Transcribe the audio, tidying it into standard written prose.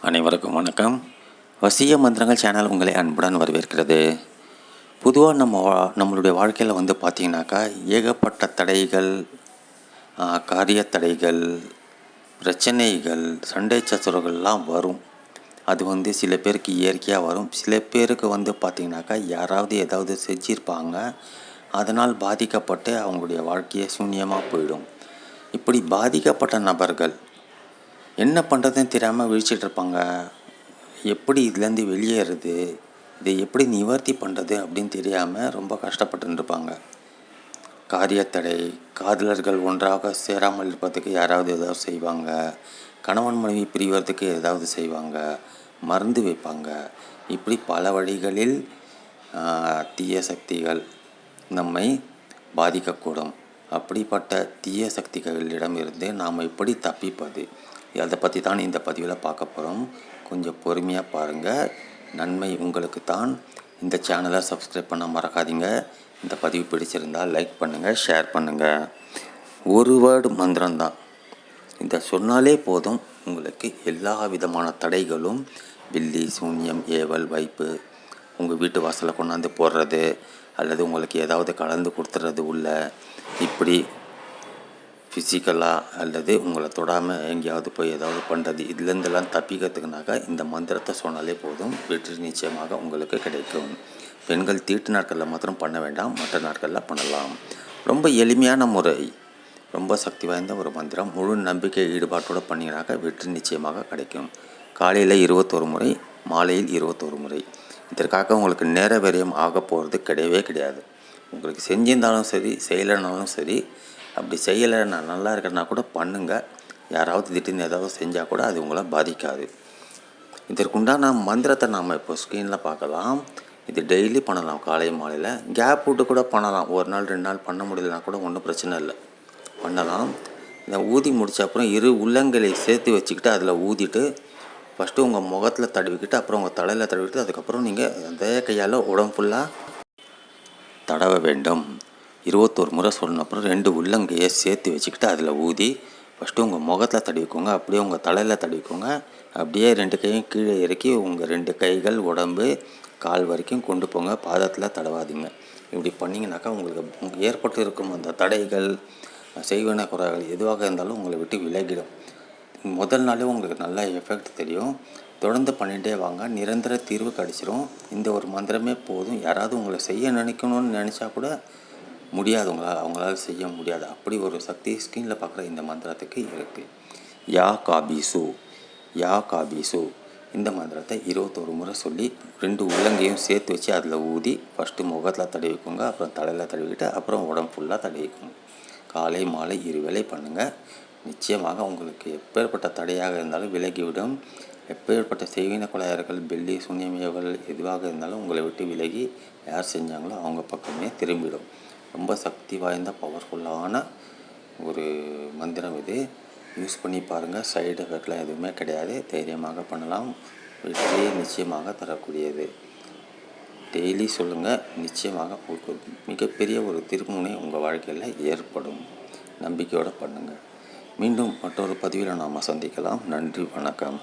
அனைவருக்கும் வணக்கம். வசிய மந்திரங்கள் சேனல் உங்களை அன்புடன் வரவேற்கிறது. பொதுவாக நம்மளுடைய வாழ்க்கையில் பார்த்திங்கனாக்கா ஏகப்பட்ட தடைகள், காரிய தடைகள், பிரச்சனைகள், சண்டை சச்சரவுகள்லாம் வரும். அது சில பேருக்கு இயற்கையாக வரும். சில பேருக்கு பார்த்திங்கனாக்கா யாராவது ஏதாவது செஞ்சுருப்பாங்க, அதனால் பாதிக்கப்பட்டு அவங்களுடைய வாழ்க்கையை சூன்யமாக போயிடும். இப்படி பாதிக்கப்பட்ட நபர்கள் என்ன பண்ணுறதுன்னு தெரியாமல் விழிச்சிட்ருப்பாங்க. எப்படி இதுலேருந்து வெளியேறது, இதை எப்படி நிவர்த்தி பண்ணுறது அப்படின்னு தெரியாமல் ரொம்ப கஷ்டப்பட்டுருப்பாங்க. காரியத்தடை, காதலர்கள் ஒன்றாக சேராமல் இருப்பதுக்கு யாராவது ஏதாவது செய்வாங்க, கணவன் மனைவி பிரிவதுக்கு ஏதாவது செய்வாங்க, மருந்து வைப்பாங்க. இப்படி பல வழிகளில் தீய சக்திகள் நம்மை பாதிக்கக்கூடும். அப்படிப்பட்ட தீய சக்திகளிடமிருந்து நாம் எப்படி தப்பிப்பது, அதை பற்றி தான் இந்த பதிவில் பார்க்க போகிறோம். கொஞ்சம் பொறுமையாக பாருங்கள். நன்மை உங்களுக்கு தான். இந்த சேனலை சப்ஸ்கிரைப் பண்ண மறக்காதீங்க. இந்த பதிவு பிடிச்சிருந்தால் லைக் பண்ணுங்கள், ஷேர் பண்ணுங்கள். ஒரு வேர்டு மந்திரம்தான். இந்த சொன்னாலே போதும், உங்களுக்கு எல்லா விதமான தடைகளும், பில்லி, சூன்யம், ஏவல், வைப்பு, உங்கள் வீட்டு வாசலை கொண்டாந்து போடுறது, அல்லது உங்களுக்கு ஏதாவது கலந்து கொடுத்துறது உள்ள, இப்படி ஃபிசிக்கலாக அல்லது உங்களை தொடாமல் எங்கேயாவது போய் ஏதாவது பண்ணுறது, இதுலேருந்தெல்லாம் தப்பிக்கிறதுக்குனாக்கா இந்த மந்திரத்தை சொன்னாலே போதும், வெற்றி நிச்சயமாக உங்களுக்கு கிடைக்கும். பெண்கள் தீட்டு நாட்களில் மாத்திரம் பண்ண வேண்டாம், மற்ற நாட்களில் பண்ணலாம். ரொம்ப எளிமையான முறை, ரொம்ப சக்தி வாய்ந்த ஒரு மந்திரம். முழு நம்பிக்கை ஈடுபாட்டோடு பண்ணிங்கனாக்கா வெற்றி நிச்சயமாக கிடைக்கும். காலையில் 21 முறை, மாலையில் 21 முறை. இதற்காக உங்களுக்கு நேர விரயம் ஆக போகிறது கிடையவே கிடையாது. உங்களுக்கு செஞ்சிருந்தாலும் சரி, செய்யலைனாலும் சரி, அப்படி செய்யலை, நான் நல்லா இருக்கிறேன்னா கூட பண்ணுங்கள். யாராவது திடீர்னு ஏதாவது செஞ்சால் கூட அது உங்களை பாதிக்காது. இதற்குண்டான மந்திரத்தை நாம் இப்போ ஸ்க்ரீனில் பார்க்கலாம். இது டெய்லி பண்ணலாம். காலை மாலையில் கேப் விட்டு கூட பண்ணலாம். ஒரு நாள் 2 நாள் பண்ண முடியலனா கூட ஒன்றும் பிரச்சனை இல்லை, பண்ணலாம். இதை ஊதி முடித்த அப்புறம் 2 உள்ளங்களை சேர்த்து வச்சுக்கிட்டு அதில் ஊதிட்டு ஃபஸ்ட்டு உங்கள் முகத்தில் தடவிக்கிட்டு, அப்புறம் உங்கள் தலையில் தடவிக்கிட்டு, அதுக்கப்புறம் நீங்கள் அதே கையால் உடம்பு ஃபுல்லாக தடவ வேண்டும். 21 முறை சொன்ன அப்புறம் 2 உள்ளங்கையை சேர்த்து வச்சுக்கிட்டு அதில் ஊதி ஃபஸ்ட்டு உங்கள் முகத்தில் தடவிக்கோங்க, அப்படியே உங்கள் தலையில் தடவிக்கோங்க. அப்படியே 2 கையும் கீழே இறக்கி உங்கள் 2 கைகள், உடம்பு, கால் வரைக்கும் கொண்டு போங்க. பாதத்தில் தடவாதீங்க. இப்படி பண்ணிங்கனாக்கா உங்களுக்கு ஏற்பட்டு இருக்கும் அந்த தடைகள், செய்வன குறைகள் எதுவாக இருந்தாலும் உங்களை விட்டு விலகிடும். முதல் நாளே உங்களுக்கு நல்ல எஃபெக்ட் தெரியும். தொடர்ந்து பண்ணிகிட்டே வாங்க, நிரந்தர தீர்வு கிடச்சிரும். இந்த ஒரு மந்திரமே போதும். யாராவது உங்களை செய்ய நினைக்கணும்னு நினச்சா கூட முடியாது, அவங்களால செய்ய முடியாது. அப்படி ஒரு சக்தி ஸ்க்ரீனில் பார்க்குற இந்த மந்திரத்துக்கு இருக்குது. யா காபீசு, யா காபீசு. இந்த மந்திரத்தை 21 முறை சொல்லி 2 உள்ளங்கையும் சேர்த்து வச்சு அதில் ஊதி ஃபஸ்ட்டு முகத்தில் தடவிக்கோங்க, அப்புறம் தலையில் தடவிக்கிட்டு, அப்புறம் உடம்பு ஃபுல்லாக தடவிக்கோங்க. காலை மாலை 2 வேளை பண்ணுங்கள். நிச்சயமாக உங்களுக்கு எப்பேற்பட்ட தடையாக இருந்தாலும் விலகிவிடும். எப்பேற்பட்ட செய்வின கொலையார்கள், பில்லி, சூன்யமேவல் எதுவாக இருந்தாலும் உங்களை விட்டு விலகி யார் செஞ்சாங்களோ அவங்க பக்கமே திரும்பிடும். ரொம்ப சக்தி வாய்ந்த பவர்ஃபுல்லான ஒரு மந்திரம் இது. யூஸ் பண்ணி பாருங்கள். சைடு எஃபெக்ட்லாம் எதுவுமே கிடையாது. தைரியமாக பண்ணலாம். வெற்றி நிச்சயமாக தரக்கூடியது. டெய்லி சொல்லுங்கள். நிச்சயமாக உங்களுக்கு மிகப்பெரிய ஒரு திருப்புமுனை உங்கள் வாழ்க்கையில் ஏற்படும். நம்பிக்கையோடு பண்ணுங்கள். மீண்டும் மற்றொரு பதிவில் நாம் சந்திக்கலாம். நன்றி, வணக்கம்.